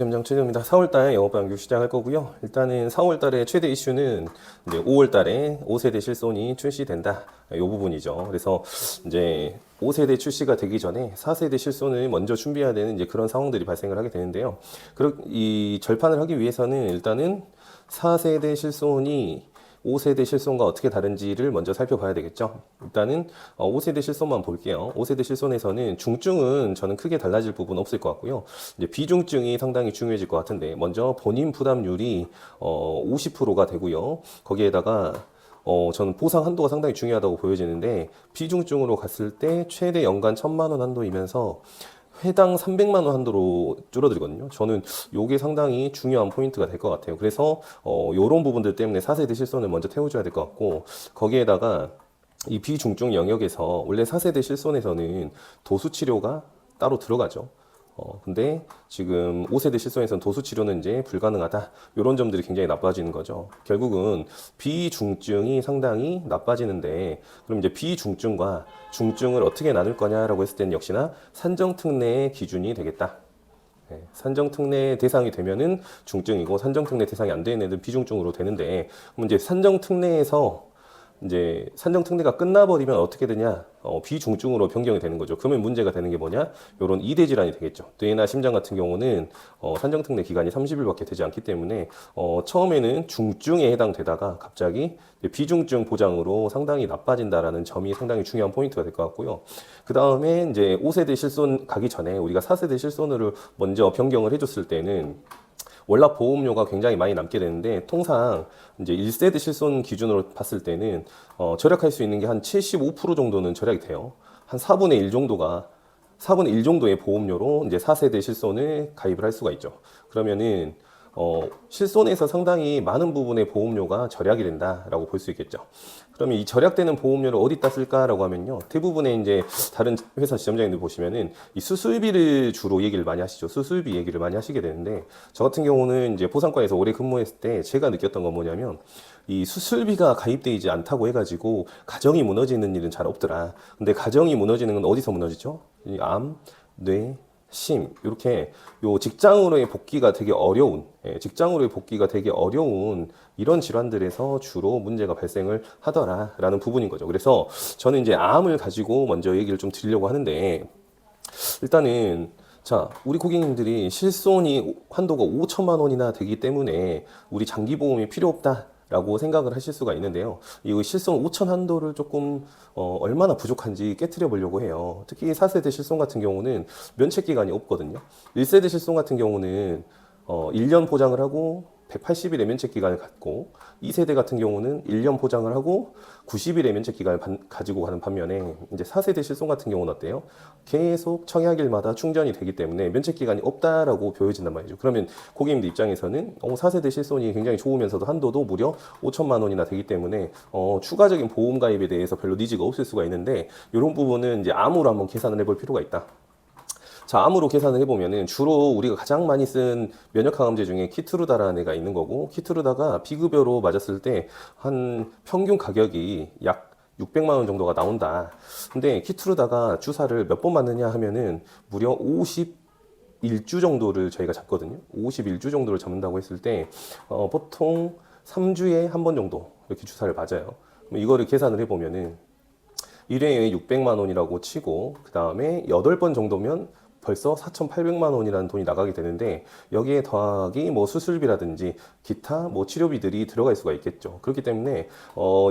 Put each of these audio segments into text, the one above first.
점장 최재입니다. 4월달 영업방송 시작할 거고요. 일단은 4월달에 최대 이슈는 이제 5월달에 5세대 실손이 출시된다. 이 부분이죠. 그래서 이제 5세대 출시가 되기 전에 4세대 실손을 먼저 준비해야 되는 이제 그런 상황들이 발생을 하게 되는데요. 이 절판을 하기 위해서는 일단은 4세대 실손이 5세대 실손과 어떻게 다른지를 먼저 살펴봐야 되겠죠. 일단은 5세대 실손만 볼게요. 5세대 실손에서는 중증은 저는 크게 달라질 부분 없을 것 같고요. 이제 비중증이 상당히 중요해질 것 같은데 먼저 본인 부담률이 50%가 되고요. 거기에다가 저는 보상 한도가 상당히 중요하다고 보여지는데 비중증으로 갔을 때 최대 연간 1,000만 원 한도이면서 회당 300만 원 한도로 줄어들거든요. 저는 요게 상당히 중요한 포인트가 될 것 같아요. 그래서 요런 부분들 때문에 4세대 실손을 먼저 태워줘야 될 것 같고 거기에다가 이 비중증 영역에서 원래 4세대 실손에서는 도수 치료가 따로 들어가죠. 근데 지금 5세대 실손에서는 도수 치료는 이제 불가능하다. 이런 점들이 굉장히 나빠지는 거죠. 결국은 비중증이 상당히 나빠지는데 그럼 이제 비중증과 중증을 어떻게 나눌 거냐라고 했을 때는 역시나 산정특례의 기준이 되겠다. 산정특례 대상이 되면은 중증이고 산정특례 대상이 안 되는 애들 비중증으로 되는데 그럼 이제 산정특례에서 이제 산정특례가 끝나버리면 어떻게 되냐? 비중증으로 변경이 되는 거죠. 그러면 문제가 되는 게 뭐냐? 요런 이대 질환이 되겠죠. 뇌나 심장 같은 경우는 산정특례 기간이 30일밖에 되지 않기 때문에 처음에는 중증에 해당되다가 갑자기 비중증 보장으로 상당히 나빠진다라는 점이 상당히 중요한 포인트가 될 것 같고요. 그 다음에 이제 5세대 실손 가기 전에 우리가 4세대 실손으로 먼저 변경을 해줬을 때는 월납 보험료가 굉장히 많이 남게 되는데 통상 이제 1세대 실손 기준으로 봤을 때는 절약할 수 있는 게 한 75% 정도는 절약이 돼요. 한 4분의 1 정도가 4분의 1 정도의 보험료로 이제 4세대 실손을 가입을 할 수가 있죠. 그러면은 실손에서 상당히 많은 부분의 보험료가 절약이 된다라고 볼 수 있겠죠. 그러면 이 절약되는 보험료를 어디다 쓸까라고 하면요. 대부분의 이제 다른 회사 지점장님들 보시면은 이 수술비를 주로 얘기를 많이 하시죠. 수술비 얘기를 많이 하시게 되는데 저 같은 경우는 이제 보상과에서 오래 근무했을 때 제가 느꼈던 건 뭐냐면 이 수술비가 가입되지 않다고 해가지고 가정이 무너지는 일은 잘 없더라. 근데 가정이 무너지는 건 어디서 무너지죠? 이 암, 뇌, 심 이렇게 요 직장으로의 복귀가 되게 어려운 직장으로의 복귀가 되게 어려운 이런 질환들에서 주로 문제가 발생을 하더라라는 부분인 거죠. 그래서 저는 이제 암을 가지고 먼저 얘기를 좀 드리려고 하는데 일단은 자, 우리 고객님들이 실손이 한도가 5천만 원이나 되기 때문에 우리 장기보험이 필요 없다. 라고 생각을 하실 수가 있는데요. 이 실손 5천 한도를 조금 얼마나 부족한지 깨트려 보려고 해요. 특히 4세대 실손 같은 경우는 면책 기간이 없거든요. 1세대 실손 같은 경우는 1년 보장을 하고 180일의 면책 기간을 갖고 2세대 같은 경우는 1년 보장을 하고 90일의 면책 기간을 가지고 가는 반면에 이제 4세대 실손 같은 경우는 어때요? 계속 청약일마다 충전이 되기 때문에 면책 기간이 없다라고 보여진단 말이죠. 그러면 고객님들 입장에서는 4세대 실손이 굉장히 좋으면서도 한도도 무려 5천만 원이나 되기 때문에 추가적인 보험 가입에 대해서 별로 니즈가 없을 수가 있는데 이런 부분은 이제 암으로 한번 계산을 해볼 필요가 있다. 자, 암으로 계산을 해보면은 주로 우리가 가장 많이 쓴 면역항암제 중에 키트루다라는 애가 있는 거고, 키트루다가 비급여로 맞았을 때 한 평균 가격이 약 600만 원 정도가 나온다. 근데 키트루다가 주사를 몇 번 맞느냐 하면은 무려 51주 정도를 저희가 잡거든요. 51주 정도를 잡는다고 했을 때 보통 3주에 한 번 정도 이렇게 주사를 맞아요. 이거를 계산을 해보면은 1회에 600만 원이라고 치고 그 다음에 8번 정도면 벌써 4,800만 원이라는 돈이 나가게 되는데 여기에 더하기 뭐 수술비라든지 기타 뭐 치료비들이 들어갈 수가 있겠죠. 그렇기 때문에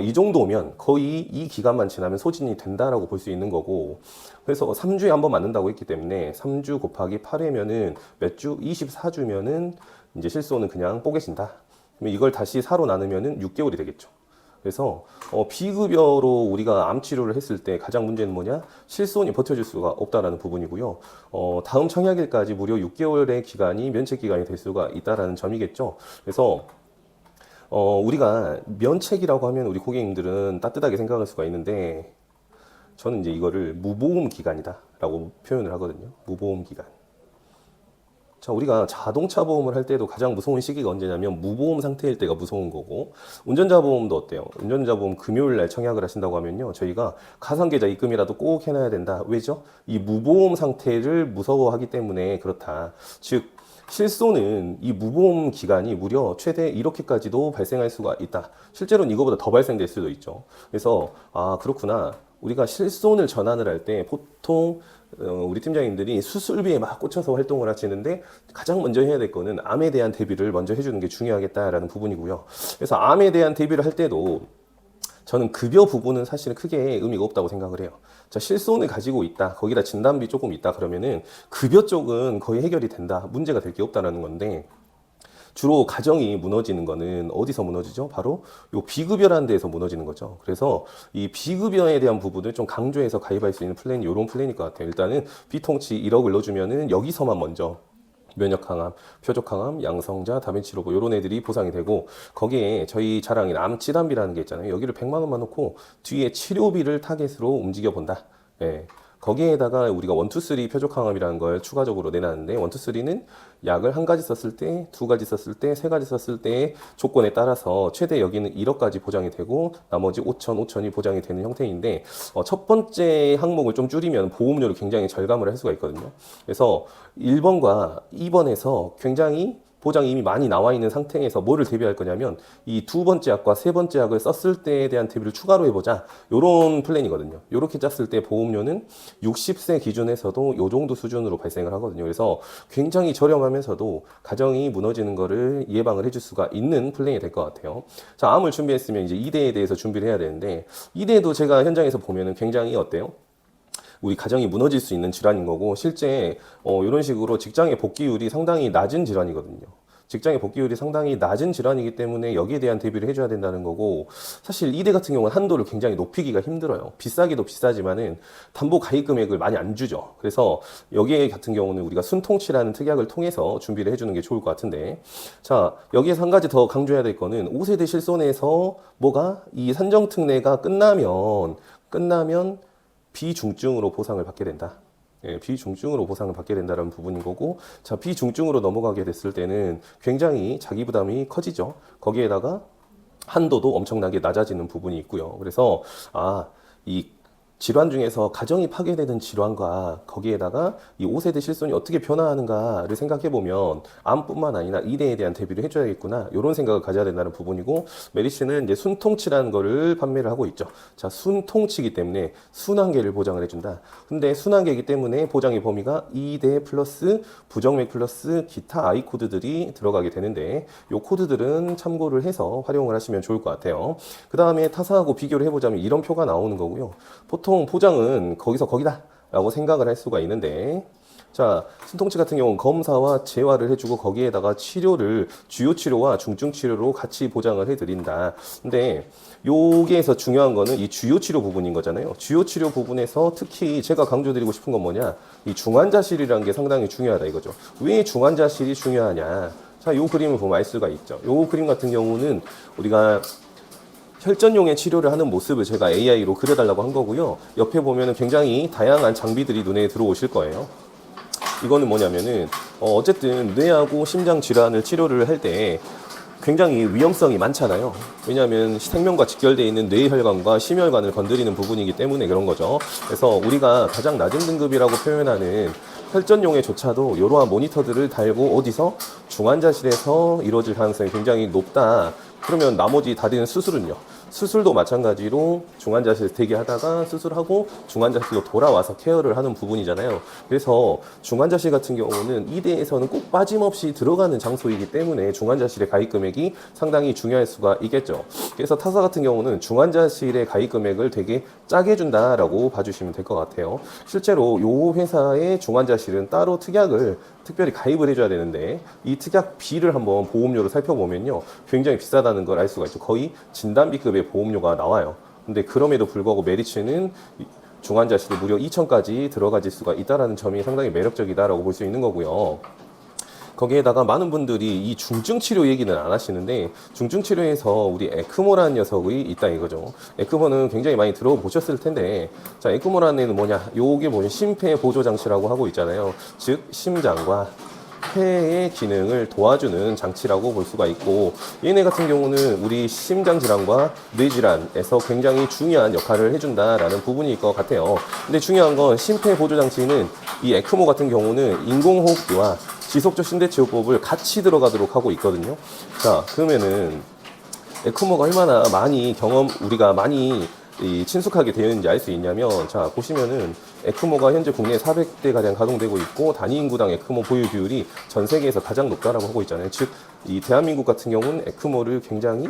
이 정도면 거의 이 기간만 지나면 소진이 된다라고 볼 수 있는 거고 그래서 3주에 한 번 맞는다고 했기 때문에 3주 곱하기 8회면은 몇 주? 24주면은 이제 실손은 그냥 뽀개진다. 그러면 이걸 다시 4로 나누면은 6개월이 되겠죠. 그래서 비급여로 우리가 암 치료를 했을 때 가장 문제는 뭐냐? 실손이 버텨줄 수가 없다라는 부분이고요. 다음 청약일까지 무려 6개월의 기간이 면책 기간이 될 수가 있다라는 점이겠죠. 그래서 우리가 면책이라고 하면 우리 고객님들은 따뜻하게 생각할 수가 있는데 저는 이제 이거를 무보험 기간이다라고 표현을 하거든요. 무보험 기간. 자, 우리가 자동차 보험을 할 때도 가장 무서운 시기가 언제냐면 무보험 상태일 때가 무서운 거고 운전자 보험도 어때요? 운전자 보험 금요일 날 청약을 하신다고 하면요. 저희가 가상계좌 입금이라도 꼭 해놔야 된다. 왜죠? 이 무보험 상태를 무서워하기 때문에 그렇다. 즉 실손은 이 무보험 기간이 무려 최대 이렇게까지도 발생할 수가 있다. 실제로는 이거보다 더 발생될 수도 있죠. 그래서 아 그렇구나. 우리가 실손을 전환을 할 때 보통 우리 팀장님들이 수술비에 막 꽂혀서 활동을 하시는데 가장 먼저 해야 될 거는 암에 대한 대비를 먼저 해주는 게 중요하겠다라는 부분이고요. 그래서 암에 대한 대비를 할 때도 저는 급여 부분은 사실은 크게 의미가 없다고 생각을 해요. 자, 실손을 가지고 있다. 거기다 진단비 조금 있다. 그러면은 급여 쪽은 거의 해결이 된다. 문제가 될 게 없다라는 건데 주로 가정이 무너지는 거는 어디서 무너지죠? 바로 요 비급여라는 데에서 무너지는 거죠. 그래서 이 비급여에 대한 부분을 좀 강조해서 가입할 수 있는 플랜이 이런 플랜일 것 같아요. 일단은 비통치 1억을 넣어주면은 여기서만 먼저 면역 강암, 표적 강암, 양성자, 다빈치로고 이런 애들이 보상이 되고 거기에 저희 자랑인 암치단비라는 게 있잖아요. 여기를 100만 원만 넣고 뒤에 치료비를 타겟으로 움직여 본다. 예. 거기에다가 우리가 1, 2, 3 표적 항암이라는 걸 추가적으로 내놨는데 1, 2, 3는 약을 한 가지 썼을 때, 두 가지 썼을 때, 세 가지 썼을 때의 조건에 따라서 최대 여기는 1억까지 보장이 되고 나머지 5천, 5천이 보장이 되는 형태인데 첫 번째 항목을 좀 줄이면 보험료를 굉장히 절감을 할 수가 있거든요. 그래서 1번과 2번에서 굉장히 보장이 이미 많이 나와 있는 상태에서 뭐를 대비할 거냐면 이 두 번째 약과 세 번째 약을 썼을 때에 대한 대비를 추가로 해보자 요런 플랜이거든요. 요렇게 짰을 때 보험료는 60세 기준에서도 요 정도 수준으로 발생을 하거든요. 그래서 굉장히 저렴하면서도 가정이 무너지는 거를 예방을 해줄 수가 있는 플랜이 될 것 같아요. 자, 암을 준비했으면 이제 2대에 대해서 준비를 해야 되는데 2대도 제가 현장에서 보면은 굉장히 어때요? 우리 가정이 무너질 수 있는 질환인 거고 실제 이런 식으로 직장의 복귀율이 상당히 낮은 질환이거든요. 직장의 복귀율이 상당히 낮은 질환이기 때문에 여기에 대한 대비를 해줘야 된다는 거고 사실 이대 같은 경우는 한도를 굉장히 높이기가 힘들어요. 비싸기도 비싸지만은 담보 가입 금액을 많이 안 주죠. 그래서 여기에 같은 경우는 우리가 순통치라는 특약을 통해서 준비를 해주는 게 좋을 것 같은데 자 여기에서 한 가지 더 강조해야 될 거는 5세대 실손에서 뭐가 이 산정특례가 끝나면 비중증으로 보상을 받게 된다. 예, 비중증으로 보상을 받게 된다는 부분인 거고, 자, 비중증으로 넘어가게 됐을 때는 굉장히 자기 부담이 커지죠. 거기에다가 한도도 엄청나게 낮아지는 부분이 있고요. 그래서, 이 질환 중에서 가정이 파괴되는 질환과 거기에다가 이 5세대 실손이 어떻게 변화하는가를 생각해보면 암뿐만 아니라 2대에 대한 대비를 해줘야겠구나 이런 생각을 가져야 된다는 부분이고 메리츠는 이제 순통치라는 거를 판매를 하고 있죠. 자, 순통치이기 때문에 순환계를 보장을 해준다. 근데 순환계이기 때문에 보장의 범위가 2대 플러스 부정맥 플러스 기타 I 코드들이 들어가게 되는데 이 코드들은 참고를 해서 활용을 하시면 좋을 것 같아요. 그 다음에 타사하고 비교를 해보자면 이런 표가 나오는 거고요. 보통 보장은 거기서 거기다 라고 생각을 할 수가 있는데 자, 순통치 같은 경우는 검사와 재활을 해주고 거기에다가 치료를 주요 치료와 중증 치료로 같이 보장을 해드린다. 근데 여기에서 중요한 거는 이 주요 치료 부분인 거잖아요. 주요 치료 부분에서 특히 제가 강조드리고 싶은 건 뭐냐? 이 중환자실이라는 게 상당히 중요하다 이거죠. 왜 중환자실이 중요하냐? 자, 요 그림을 보면 알 수가 있죠. 요 그림 같은 경우는 우리가 혈전용의 치료를 하는 모습을 제가 AI로 그려달라고 한 거고요. 옆에 보면은 굉장히 다양한 장비들이 눈에 들어오실 거예요. 이거는 뭐냐면은 어쨌든 뇌하고 심장 질환을 치료를 할 때 굉장히 위험성이 많잖아요. 왜냐하면 생명과 직결되어 있는 뇌혈관과 심혈관을 건드리는 부분이기 때문에 그런 거죠. 그래서 우리가 가장 낮은 등급이라고 표현하는 혈전용의 조차도 이러한 모니터들을 달고 어디서 중환자실에서 이루어질 가능성이 굉장히 높다. 그러면 나머지 다른 수술은요? 수술도 마찬가지로 중환자실에서 대기하다가 수술하고 중환자실로 돌아와서 케어를 하는 부분이잖아요. 그래서 중환자실 같은 경우는 이대에서는 꼭 빠짐없이 들어가는 장소이기 때문에 중환자실의 가입 금액이 상당히 중요할 수가 있겠죠. 그래서 타사 같은 경우는 중환자실의 가입 금액을 되게 짜게 준다라고 봐주시면 될 것 같아요. 실제로 이 회사의 중환자실은 따로 특약을 특별히 가입을 해줘야 되는데 이 특약비를 한번 보험료로 살펴보면요 굉장히 비싸다는 걸 알 수가 있죠. 거의 진단비급의 보험료가 나와요. 근데 그럼에도 불구하고 메리츠는 중환자실이 무려 2천까지 들어가질 수가 있다는 점이 상당히 매력적이다라고 볼 수 있는 거고요. 거기에다가 많은 분들이 이 중증치료 얘기는 안 하시는데 중증치료에서 우리 에크모라는 녀석이 있다 이거죠. 에크모는 굉장히 많이 들어보셨을 텐데 자 에크모라는 애는 뭐냐 요게 뭐냐 심폐보조장치라고 하고 있잖아요. 즉 심장과 폐의 기능을 도와주는 장치라고 볼 수가 있고 얘네 같은 경우는 우리 심장질환과 뇌질환에서 굉장히 중요한 역할을 해준다라는 부분일 것 같아요. 근데 중요한 건 심폐보조장치는 이 에크모 같은 경우는 인공호흡기와 지속적 신대치료법을 같이 들어가도록 하고 있거든요. 자, 그러면은 에크모가 얼마나 많이 우리가 많이 친숙하게 되어 있는지 알 수 있냐면, 자, 보시면은 에크모가 현재 국내에 400대 가량 가동되고 있고, 단위 인구당 에크모 보유 비율이 전 세계에서 가장 높다라고 하고 있잖아요. 즉, 이 대한민국 같은 경우는 에크모를 굉장히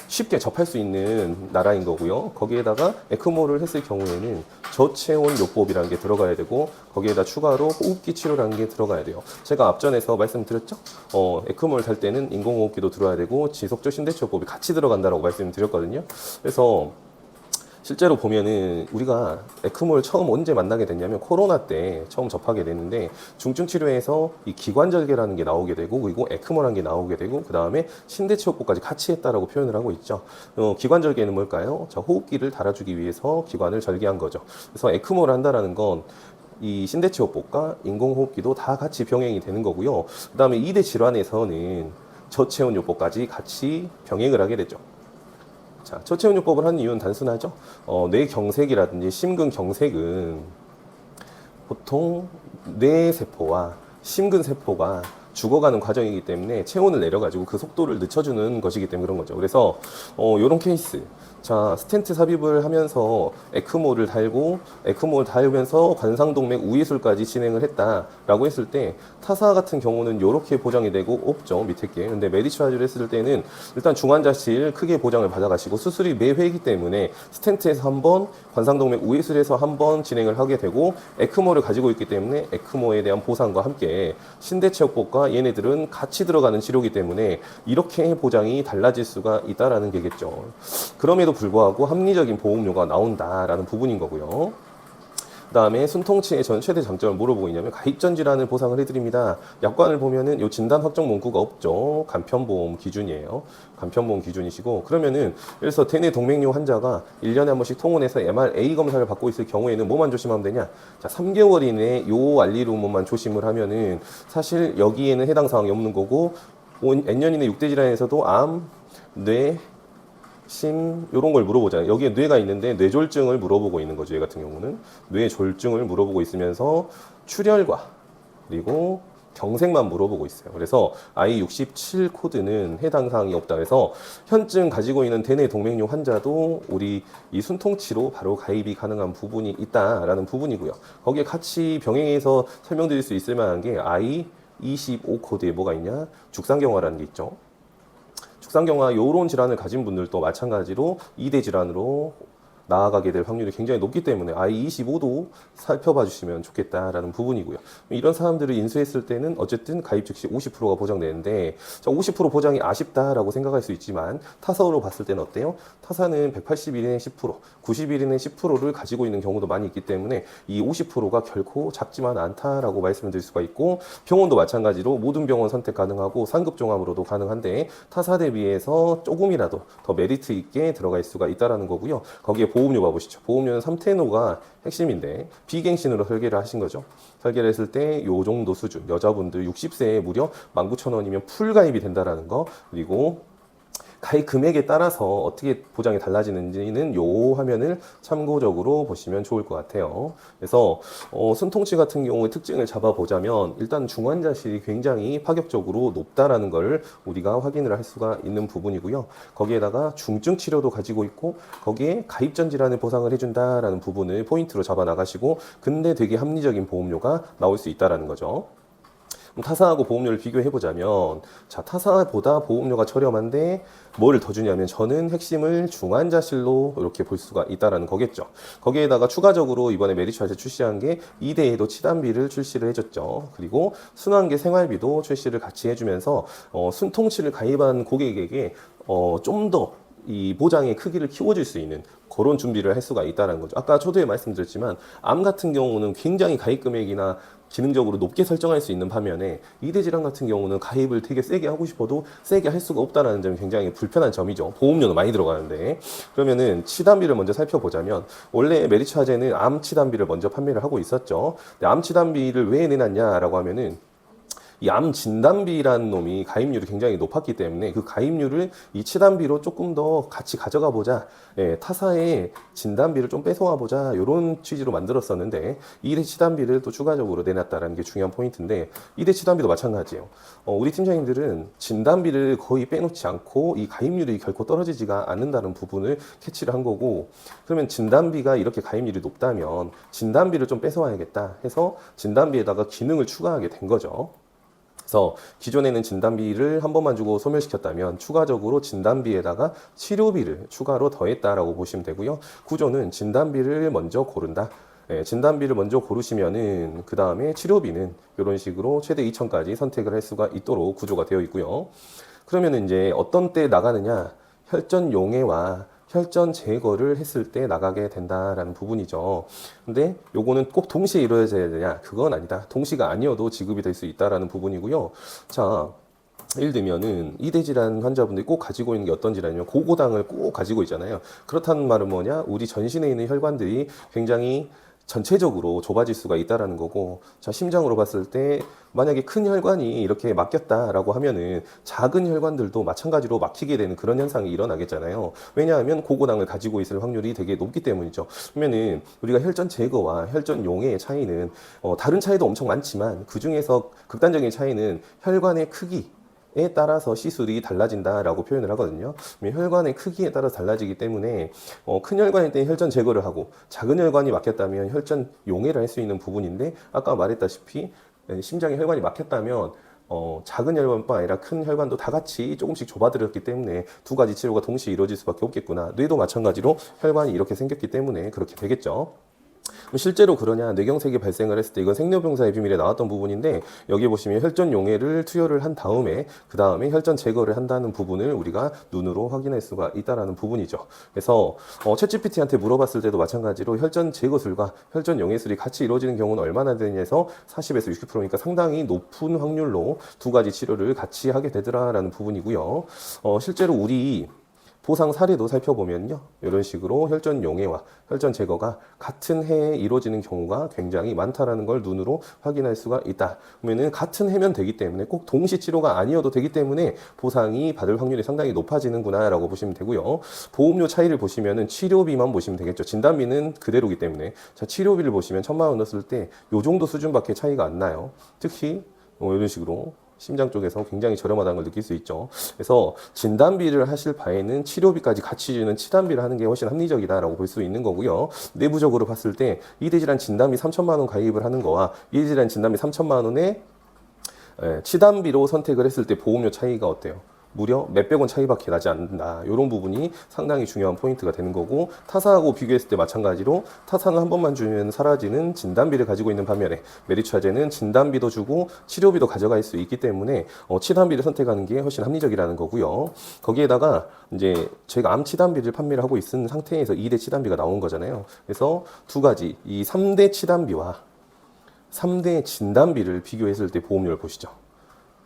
쉽게 접할 수 있는 나라인 거고요. 거기에다가 에크모를 했을 경우에는 저체온 요법이라는 게 들어가야 되고, 거기에다 추가로 호흡기 치료라는 게 들어가야 돼요. 제가 앞전에서 말씀드렸죠? 에크모를 달 때는 인공호흡기도 들어야 되고 지속적 신대치료법이 같이 들어간다라고 말씀드렸거든요. 그래서 실제로 보면은 우리가 에크모를 처음 언제 만나게 됐냐면 코로나 때 처음 접하게 됐는데, 중증 치료에서 이 기관절개라는 게 나오게 되고, 그리고 에크모라는 게 나오게 되고, 그 다음에 신대치료법까지 같이 했다라고 표현을 하고 있죠. 기관절개는 뭘까요? 자, 호흡기를 달아주기 위해서 기관을 절개한 거죠. 그래서 에크모를 한다라는 건 이 신대치료법과 인공호흡기도 다 같이 병행이 되는 거고요. 그 다음에 2대 질환에서는 저체온 요법까지 같이 병행을 하게 되죠. 자, 저체온요법을 하는 이유는 단순하죠. 뇌경색이라든지 심근경색은 보통 뇌세포와 심근세포가 죽어가는 과정이기 때문에 체온을 내려가지고 그 속도를 늦춰주는 것이기 때문에 그런 거죠. 그래서 요런 케이스, 자, 스텐트 삽입을 하면서 에크모를 달면서 관상동맥 우회술까지 진행을 했다라고 했을 때, 타사 같은 경우는 이렇게 보장이 되고 없죠, 밑에 게. 근데 메디추아즈를 했을 때는 일단 중환자실 크게 보장을 받아가시고, 수술이 매회이기 때문에 스텐트에서 한 번, 관상동맥 우회술에서 한 번 진행을 하게 되고, 에크모를 가지고 있기 때문에 에크모에 대한 보상과 함께 신대체육법과 얘네들은 같이 들어가는 치료이기 때문에 이렇게 보장이 달라질 수가 있다라는 게겠죠. 그럼에도 불구하고 합리적인 보험료가 나온다라는 부분인 거고요. 그 다음에 순통치의 전 최대 장점을 뭐로 있냐면, 가입전 질환을 보상을 해드립니다. 약관을 보면은 요 진단 확정 문구가 없죠. 간편보험 기준이에요. 간편보험 기준이시고, 그러면은 그래서 대뇌 동맥류 환자가 1년에 한 번씩 통원해서 MRA 검사를 받고 있을 경우에는 뭐만 조심하면 되냐? 자, 3개월 이내에 요 알리루몬만 조심을 하면은 사실 여기에는 해당 사항이 없는 거고, N년 이내 6대 질환에서도 암, 뇌, 요런 걸 물어보잖아요. 여기에 뇌가 있는데 뇌졸중을 물어보고 있는 거죠. 얘 같은 경우는 뇌졸중을 물어보고 있으면서 출혈과 그리고 경색만 물어보고 있어요. 그래서 I67 코드는 해당 사항이 없다. 그래서 현증 가지고 있는 대뇌 동맥류 환자도 우리 이 순통치로 바로 가입이 가능한 부분이 있다라는 부분이고요. 거기에 같이 병행해서 설명드릴 수 있을 만한 게 I25 코드에 뭐가 있냐? 죽상경화라는 게 있죠. 죽상경화 요런 질환을 가진 분들도 마찬가지로 2대 질환으로 나아가게 될 확률이 굉장히 높기 때문에 I25도 살펴봐 주시면 좋겠다라는 부분이고요. 이런 사람들을 인수했을 때는 어쨌든 가입 즉시 50%가 보장되는데, 50% 보장이 아쉽다라고 생각할 수 있지만 타사로 봤을 때는 어때요? 타사는 180일에 10%, 90일에 10%를 가지고 있는 경우도 많이 있기 때문에 이 50%가 결코 작지만 않다라고 말씀을 드릴 수가 있고, 병원도 마찬가지로 모든 병원 선택 가능하고 상급 종합으로도 가능한데, 타사 대비해서 조금이라도 더 메리트 있게 들어갈 수가 있다라는 거고요. 거기에 보험료 봐보시죠. 보험료는 3테노가 핵심인데 비갱신으로 설계를 하신 거죠. 설계를 했을 때 요 정도 수준, 여자분들 60세에 무려 19,000원이면 풀 가입이 된다라는 거, 그리고 가입 금액에 따라서 어떻게 보장이 달라지는지는 요 화면을 참고적으로 보시면 좋을 것 같아요. 그래서 순통치 같은 경우의 특징을 잡아보자면, 일단 중환자실이 굉장히 파격적으로 높다라는 걸 우리가 확인을 할 수가 있는 부분이고요. 거기에다가 중증 치료도 가지고 있고, 거기에 가입전 질환을 보상을 해준다라는 부분을 포인트로 잡아 나가시고, 근데 되게 합리적인 보험료가 나올 수 있다라는 거죠. 타사하고 보험료를 비교해보자면, 자, 타사보다 보험료가 저렴한데 뭐를 더 주냐면, 저는 핵심을 중환자실로 이렇게 볼 수가 있다라는 거겠죠. 거기에다가 추가적으로 이번에 메디추알에서 출시한 게 2대에도 치단비를 출시를 해줬죠. 그리고 순환계 생활비도 출시를 같이 해주면서 순통치를 가입한 고객에게 좀 더 이 보장의 크기를 키워줄 수 있는 그런 준비를 할 수가 있다는 거죠. 아까 초두에 말씀드렸지만 암 같은 경우는 굉장히 가입 금액이나 기능적으로 높게 설정할 수 있는 반면에 2대 질환 같은 경우는 가입을 되게 세게 하고 싶어도 세게 할 수가 없다는 점이 굉장히 불편한 점이죠. 보험료는 많이 들어가는데. 그러면은 치단비를 먼저 살펴보자면, 원래 메디차제는 암 치단비를 먼저 판매를 하고 있었죠. 근데 암 치단비를 왜 내놨냐라고 하면은, 이 암 진단비라는 놈이 가입률이 굉장히 높았기 때문에 그 가입률을 이 치단비로 조금 더 같이 가져가 보자. 예, 타사의 진단비를 좀 뺏어와 보자. 이런 취지로 만들었었는데 2대 치단비를 또 추가적으로 내놨다라는 게 중요한 포인트인데 2대 치단비도 마찬가지예요. 우리 팀장님들은 진단비를 거의 빼놓지 않고 이 가입률이 결코 떨어지지가 않는다는 부분을 캐치를 한 거고, 그러면 진단비가 이렇게 가입률이 높다면 진단비를 좀 뺏어와야겠다 해서 진단비에다가 기능을 추가하게 된 거죠. 그래서 기존에는 진단비를 한 번만 주고 소멸시켰다면 추가적으로 진단비에다가 치료비를 추가로 더했다라고 보시면 되고요. 구조는 진단비를 먼저 고른다. 예, 진단비를 먼저 고르시면은 그 다음에 치료비는 이런 식으로 최대 2천까지 선택을 할 수가 있도록 구조가 되어 있고요. 그러면 이제 어떤 때 나가느냐? 혈전 용해와 혈전 제거를 했을 때 나가게 된다라는 부분이죠. 근데 요거는 꼭 동시에 이루어져야 되냐? 그건 아니다. 동시가 아니어도 지급이 될 수 있다라는 부분이고요. 자, 예를 들면은 이대 질환 환자분들이 꼭 가지고 있는 게 어떤 질환이냐면 고고당을 꼭 가지고 있잖아요. 그렇다는 말은 뭐냐? 우리 전신에 있는 혈관들이 굉장히 전체적으로 좁아질 수가 있다라는 거고, 자, 심장으로 봤을 때 만약에 큰 혈관이 이렇게 막혔다라고 하면은 작은 혈관들도 마찬가지로 막히게 되는 그런 현상이 일어나겠잖아요. 왜냐하면 고고당을 가지고 있을 확률이 되게 높기 때문이죠. 그러면은 우리가 혈전 제거와 혈전 용해의 차이는 다른 차이도 엄청 많지만 그 중에서 극단적인 차이는 혈관의 크기 에 따라서 시술이 달라진다라고 표현을 하거든요. 혈관의 크기에 따라서 달라지기 때문에 큰 혈관일 때 혈전 제거를 하고 작은 혈관이 막혔다면 혈전 용해를 할 수 있는 부분인데, 아까 말했다시피 심장에 혈관이 막혔다면 작은 혈관뿐 아니라 큰 혈관도 다 같이 조금씩 좁아들었기 때문에 두 가지 치료가 동시에 이루어질 수밖에 없겠구나. 뇌도 마찬가지로 혈관이 이렇게 생겼기 때문에 그렇게 되겠죠. 실제로 그러냐? 뇌경색이 발생을 했을 때 이건 생로병사의 비밀에 나왔던 부분인데, 여기 보시면 혈전 용해를 투여를 한 다음에 그 다음에 혈전 제거를 한다는 부분을 우리가 눈으로 확인할 수가 있다라는 부분이죠. 그래서 챗GPT한테 물어봤을 때도 마찬가지로 혈전 제거술과 혈전 용해술이 같이 이루어지는 경우는 얼마나 되냐에서 40에서 60%니까 상당히 높은 확률로 두 가지 치료를 같이 하게 되더라라는 부분이고요. 실제로 우리 보상 사례도 살펴보면요, 이런 식으로 혈전 용해와 혈전 제거가 같은 해에 이루어지는 경우가 굉장히 많다라는 걸 눈으로 확인할 수가 있다. 그러면은 같은 해면 되기 때문에 꼭 동시 치료가 아니어도 되기 때문에 보상이 받을 확률이 상당히 높아지는구나라고 보시면 되고요. 보험료 차이를 보시면은 치료비만 보시면 되겠죠. 진단비는 그대로기 때문에. 자, 치료비를 보시면 1,000만 원 넣었을 때 요 정도 수준밖에 차이가 안 나요. 특히 이런 식으로 심장 쪽에서 굉장히 저렴하다는 걸 느낄 수 있죠. 그래서 진단비를 하실 바에는 치료비까지 같이 주는 치단비를 하는 게 훨씬 합리적이다라고 볼 수 있는 거고요. 내부적으로 봤을 때 이대질환 진단비 3,000만 원 가입을 하는 거와 이대질환 진단비 3,000만 원에 치단비로 선택을 했을 때 보험료 차이가 어때요? 무려 몇백 원 차이밖에 나지 않는다. 이런 부분이 상당히 중요한 포인트가 되는 거고, 타사하고 비교했을 때 마찬가지로 타사는 한 번만 주면 사라지는 진단비를 가지고 있는 반면에 메디차제는 진단비도 주고 치료비도 가져갈 수 있기 때문에 치단비를 선택하는 게 훨씬 합리적이라는 거고요. 거기에다가 이제 저희가 암 치단비를 판매를 하고 있는 상태에서 2대 치단비가 나온 거잖아요. 그래서 두 가지, 이 3대 치단비와 3대 진단비를 비교했을 때 보험료를 보시죠.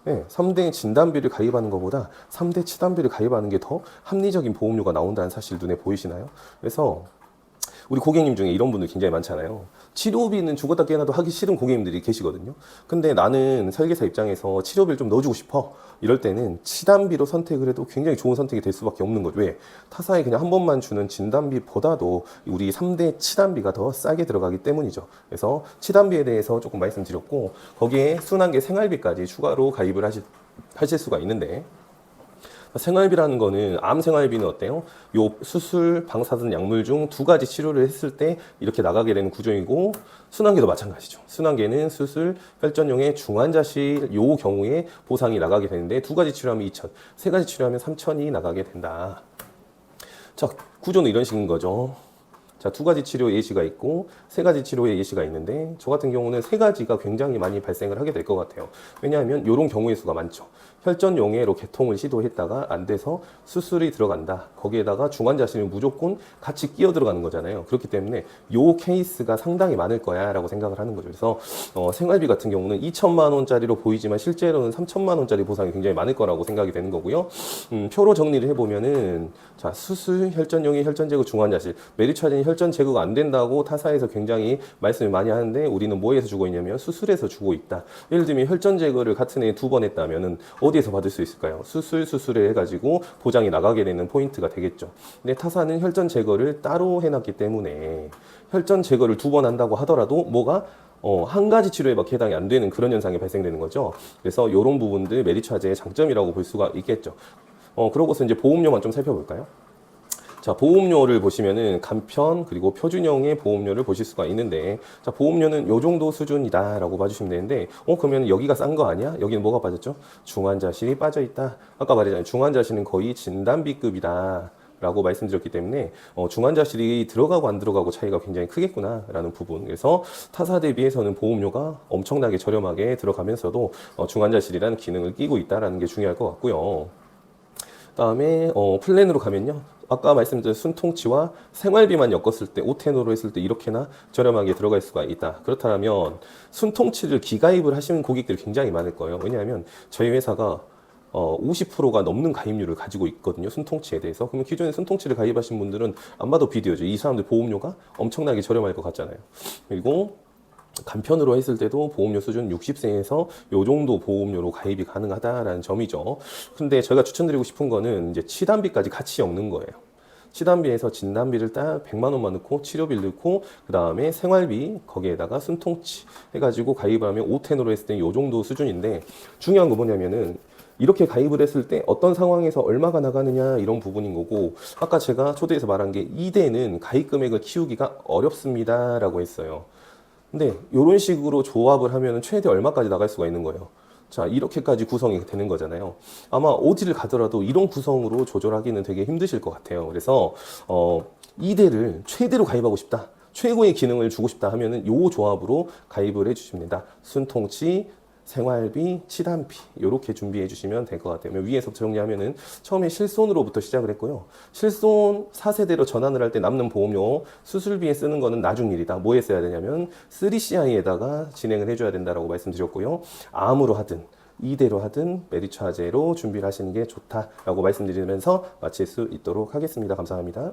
네, 3대 진단비를 가입하는 것보다 3대 치단비를 가입하는 게 더 합리적인 보험료가 나온다는 사실 눈에 보이시나요? 그래서 우리 고객님 중에 이런 분들 굉장히 많잖아요. 치료비는 죽었다 깨어나도 하기 싫은 고객님들이 계시거든요. 근데 나는 설계사 입장에서 치료비를 좀 넣어주고 싶어. 이럴 때는 치단비로 선택을 해도 굉장히 좋은 선택이 될 수밖에 없는 거죠. 왜? 타사에 그냥 한 번만 주는 진단비보다도 우리 3대 치단비가 더 싸게 들어가기 때문이죠. 그래서 치단비에 대해서 조금 말씀드렸고, 거기에 순환계 생활비까지 추가로 가입을 하실 수가 있는데, 생활비라는 거는 암 생활비는 어때요? 요 수술, 방사선, 약물 중 두 가지 치료를 했을 때 이렇게 나가게 되는 구조이고, 순환계도 마찬가지죠. 순환계는 수술, 혈전용의 중환자실 요 경우에 보상이 나가게 되는데, 두 가지 치료하면 2,000, 세 가지 치료하면 3,000이 나가게 된다. 자, 구조는 이런 식인 거죠. 자, 두 가지 치료 예시가 있고 세 가지 치료의 예시가 있는데, 저 같은 경우는 세 가지가 굉장히 많이 발생을 하게 될 것 같아요. 왜냐하면 이런 경우의 수가 많죠. 혈전용해로 개통을 시도했다가 안 돼서 수술이 들어간다. 거기에다가 중환자실은 무조건 같이 끼어 들어가는 거잖아요. 그렇기 때문에 요 케이스가 상당히 많을 거야 라고 생각을 하는 거죠. 그래서 생활비 같은 경우는 2천만 원짜리로 보이지만 실제로는 3천만 원짜리 보상이 굉장히 많을 거라고 생각이 되는 거고요. 표로 정리를 해보면은 자, 수술, 혈전용해, 혈전제거, 중환자실. 메리차제는 혈전 제거가 안 된다고 타사에서 굉장히 말씀을 많이 하는데 우리는 뭐에서 주고 있냐면 수술에서 주고 있다. 예를 들면 혈전 제거를 같은 해에 2번 했다면은 어디에서 받을 수 있을까요? 수술에 해가지고 보장이 나가게 되는 포인트가 되겠죠. 근데 타사는 혈전 제거를 따로 해놨기 때문에 혈전 제거를 2번 한다고 하더라도 뭐가 한 가지 치료에밖에 해당이 안 되는 그런 현상이 발생되는 거죠. 그래서 이런 부분들 메리차제의 장점이라고 볼 수가 있겠죠. 그러고서 이제 보험료만 좀 살펴볼까요? 자, 보험료를 보시면은 간편 그리고 표준형의 보험료를 보실 수가 있는데, 자, 보험료는 요 정도 수준이다라고 봐주시면 되는데, 그러면 여기가 싼 거 아니야? 여기는 뭐가 빠졌죠? 중환자실이 빠져 있다. 아까 말했잖아요. 중환자실은 거의 진단비급이다. 라고 말씀드렸기 때문에 중환자실이 들어가고 안 들어가고 차이가 굉장히 크겠구나 라는 부분. 그래서 타사 대비해서는 보험료가 엄청나게 저렴하게 들어가면서도 중환자실이라는 기능을 끼고 있다는 게 중요할 것 같고요. 다음에 플랜으로 가면요, 아까 말씀드린 순통치와 생활비만 엮었을 때, 오텐으로 했을 때 이렇게나 저렴하게 들어갈 수가 있다. 그렇다면 순통치를 기가입을 하시는 고객들이 굉장히 많을 거예요. 왜냐하면 저희 회사가 50%가 넘는 가입률을 가지고 있거든요. 순통치에 대해서. 그러면 기존에 순통치를 가입하신 분들은 안 봐도 비디오죠. 이 사람들 보험료가 엄청나게 저렴할 것 같잖아요. 그리고 간편으로 했을 때도 보험료 수준 60세에서 요 정도 보험료로 가입이 가능하다라는 점이죠. 근데 제가 추천드리고 싶은 거는 이제 치단비까지 같이 엮는 거예요. 치단비에서 진단비를 딱 100만 원만 넣고 치료비를 넣고 그 다음에 생활비 거기에다가 순통치 해가지고 가입을 하면 5텐으로 했을 때 요 정도 수준인데, 중요한 거 뭐냐면은 이렇게 가입을 했을 때 어떤 상황에서 얼마가 나가느냐 이런 부분인 거고, 아까 제가 초대에서 말한 게 2대는 가입 금액을 키우기가 어렵습니다 라고 했어요. 근데 이런 식으로 조합을 하면 최대 얼마까지 나갈 수가 있는 거예요. 자, 이렇게까지 구성이 되는 거잖아요. 아마 어디를 가더라도 이런 구성으로 조절하기는 되게 힘드실 것 같아요. 그래서 2대를 최대로 가입하고 싶다, 최고의 기능을 주고 싶다 하면은 요 조합으로 가입을 해주십니다. 순통치, 생활비, 치단비 이렇게 준비해 주시면 될 것 같아요. 위에서부터 정리하면은 처음에 실손으로부터 시작을 했고요. 실손 4세대로 전환을 할 때 남는 보험료 수술비에 쓰는 거는 나중 일이다. 뭐에 써야 되냐면 3CI에다가 진행을 해줘야 된다라고 말씀드렸고요. 암으로 하든 2대로 하든 메리차제로 준비를 하시는 게 좋다라고 말씀드리면서 마칠 수 있도록 하겠습니다. 감사합니다.